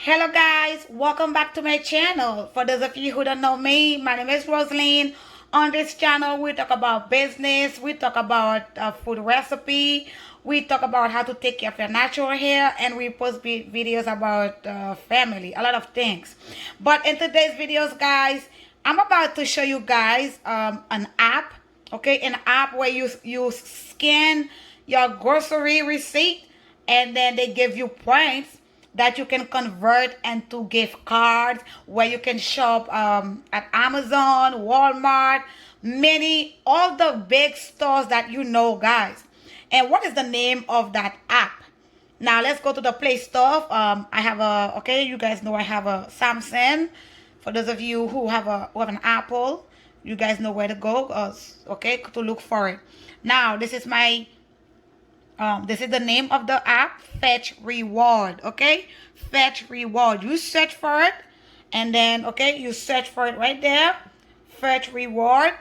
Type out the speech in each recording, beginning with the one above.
Hello guys, welcome back to my channel. For those of you who don't know me, my name is Rosaline. On this channel, we talk about business, we talk about food recipe, we talk about how to take care of your natural hair, and we post videos about family, a lot of things. But in today's videos, guys, I'm about to show you guys an app, okay, an app where you scan your grocery receipt, and then they give you points that you can convert into gift cards where you can shop at Amazon, Walmart, many, all the big stores that you know, guys. And what is the name of that app? Now let's go to the Play Store. I have a, okay, you guys know I have a Samsung. For those of you who have an Apple, you guys know where to go, okay, to look for it. Now this is my this is the name of the app, Fetch Reward, okay? Fetch Reward. You search for it, and then, okay, you search for it right there, Fetch Reward.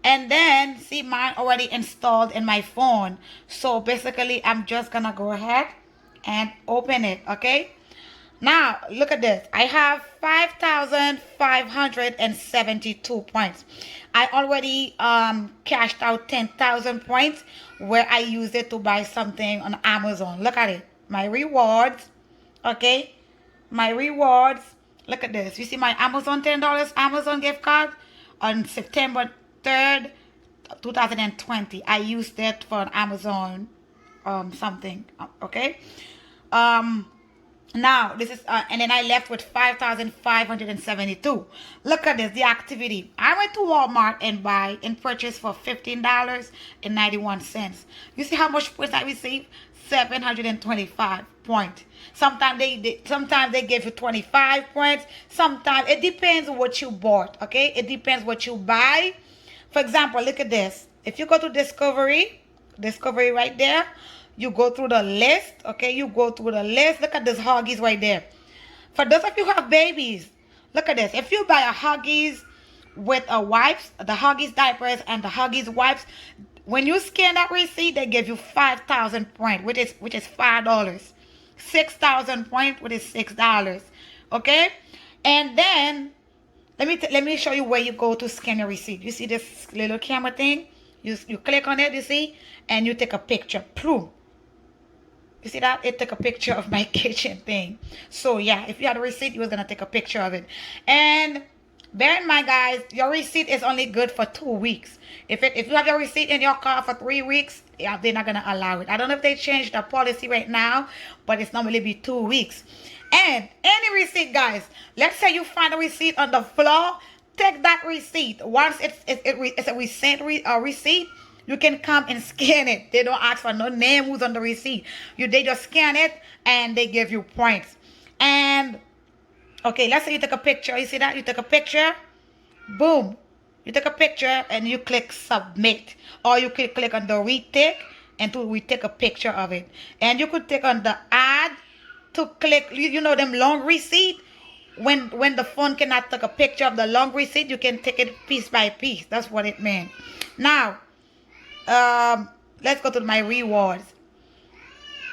And then, see, mine already installed in my phone. So, basically, I'm just going to go ahead and open it, okay? Now, look at this. I have 5,572 points. I already cashed out 10,000 points where I used it to buy something on Amazon. Look at it. My rewards. Okay? My rewards. Look at this. You see my Amazon $10 Amazon gift card on September 3rd, 2020. I used it for an Amazon something. Okay? Now, this is, and then I left with 5,572. Look at this, the activity. I went to Walmart and buy and purchase for $15.91. You see how much points I received? 725 points. Sometimes they give you 25 points. Sometimes it depends on what you bought. Okay, it depends what you buy. For example, look at this. If you go to Discovery right there. You go through the list, okay? You go through the list. Look at this Huggies right there. For those of you who have babies, look at this. If you buy a Huggies with a wipes, the Huggies diapers and the Huggies wipes, when you scan that receipt, they give you 5,000 points, which is $5. 6,000 points, which is $6. Okay? And then let me show you where you go to scan your receipt. You see this little camera thing? You click on it, you see, and you take a picture. Boom. You see that? It took a picture of my kitchen thing. So yeah, if you had a receipt, you was gonna take a picture of it. And bear in mind, guys, your receipt is only good for 2 weeks. If you have your receipt in your car for 3 weeks, yeah, they're not gonna allow it. I don't know if they changed the policy right now, but it's normally be 2 weeks. And any receipt, guys, let's say you find a receipt on the floor, take that receipt. Once it's a receipt, you can come and scan it. They don't ask for no name who's on the receipt. They just scan it and they give you points. And okay, let's say you take a picture. You see that? You take a picture. Boom. You take a picture and you click submit. Or you could click on the retake and we take a picture of it. And you could click on the add to click, you know, them long receipt. When the phone cannot take a picture of the long receipt, you can take it piece by piece. That's what it meant. Now, let's go to my rewards.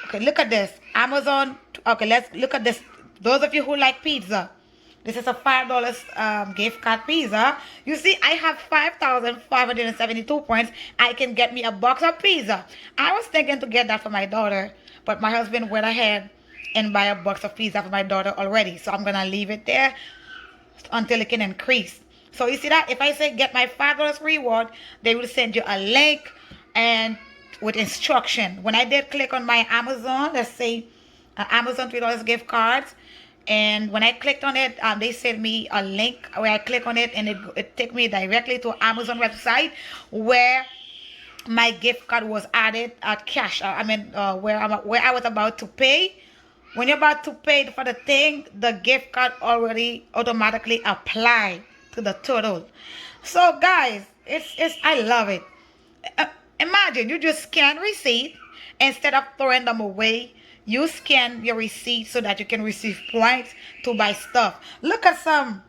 Okay, look at this. Amazon. Okay, let's look at this. Those of you who like pizza, this is a $5 gift card pizza. You see, I have 5,572 points. I can get me a box of pizza. I was thinking to get that for my daughter, but my husband went ahead and buy a box of pizza for my daughter already. So I'm gonna leave it there until it can increase. So you see that? If I say get my $5 reward, they will send you a link and with instruction. When I did click on my Amazon, let's say Amazon $3 gift cards, and when I clicked on it, they sent me a link where I click on it and it take me directly to Amazon website where my gift card was added at cash. Where I was about to pay. When you're about to pay for the thing, the gift card already automatically applied to the total. So guys, I love it. Imagine you just scan receipt instead of throwing them away. You scan your receipt so that you can receive points to buy stuff. Look at some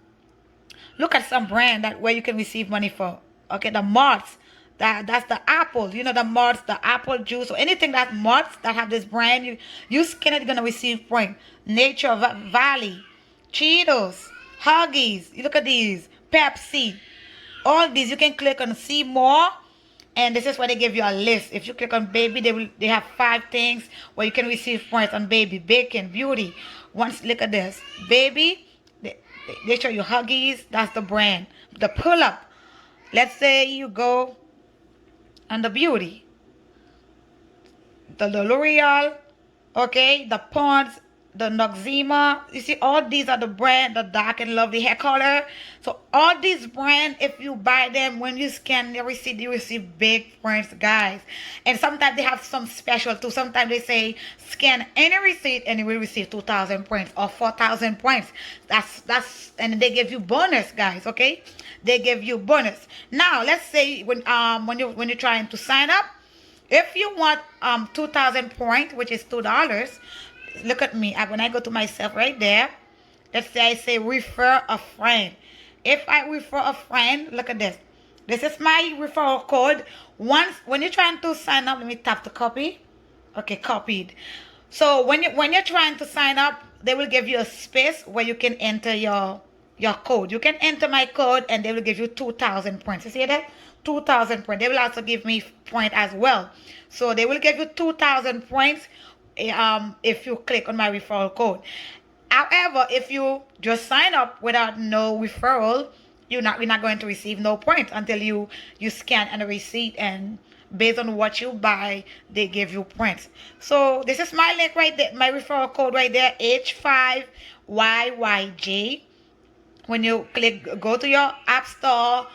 brand that where you can receive money for. Okay, the Marts That's the apple. You know, the mods, the apple juice, or anything that mods that have this brand, you scan it, you're gonna receive point. Nature Valley, Cheetos, Huggies. You look at these, Pepsi. All these you can click on see more, and this is where they give you a list. If you click on baby, they have 5 things where you can receive points on baby, bacon, beauty. Once look at this, baby, they show you Huggies. That's the brand. The pull up. Let's say you go on the beauty, the L'Oreal, okay, the Pond's, the Noxzema. You see, all these are the brand, the Dark and Lovely hair color. So all these brand, if you buy them, when you scan the receipt, you receive big points, guys. And sometimes they have some special too. Sometimes they say scan any receipt and you will receive 2,000 points or 4,000 points. And they give you bonus, guys. Okay, they give you bonus. Now let's say when you're trying to sign up, if you want 2,000 points, which is $2. Look at me. When I go to myself right there, let's say I say refer a friend. If I refer a friend, look at this. This is my referral code. When you're trying to sign up, let me tap the copy. Okay, copied. So when you're trying to sign up, they will give you a space where you can enter your code. You can enter my code and they will give you 2,000 points. You see that? 2,000 points. They will also give me point as well. So they will give you 2,000 points if you click on my referral code. However, if you just sign up without no referral, you're not going to receive no points until you scan and receipt, and based on what you buy, they give you points. So this is my link right there, my referral code right there, H5YYJ. When you click, go to your app store,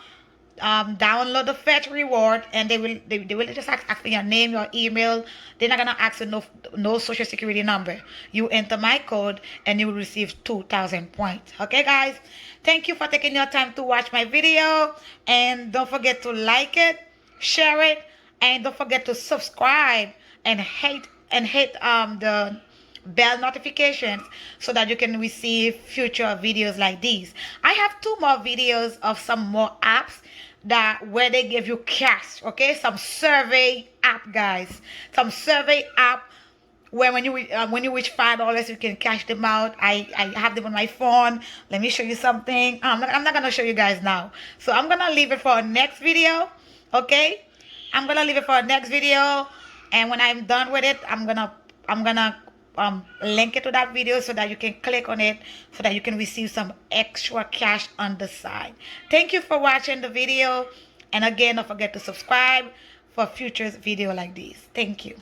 download the Fetch Reward, and they will just ask for your name, your email. They're not gonna ask you no social security number. You enter my code and you will receive 2,000 points. Okay, guys, thank you for taking your time to watch my video, and don't forget to like it, share it, and don't forget to subscribe and hit the bell notifications so that you can receive future videos like these. I have 2 more videos of some more apps where they give you cash. Okay, some survey app, guys. Some survey app where when you reach $5, you can cash them out. I have them on my phone. Let me show you something. I'm not gonna show you guys now, so I'm gonna leave it for a next video. Okay, I'm gonna leave it for a next video, and when I'm done with it, I'm gonna link it to that video so that you can click on it so that you can receive some extra cash on the side. Thank you for watching the video, and again, don't forget to subscribe for future video like these. Thank you.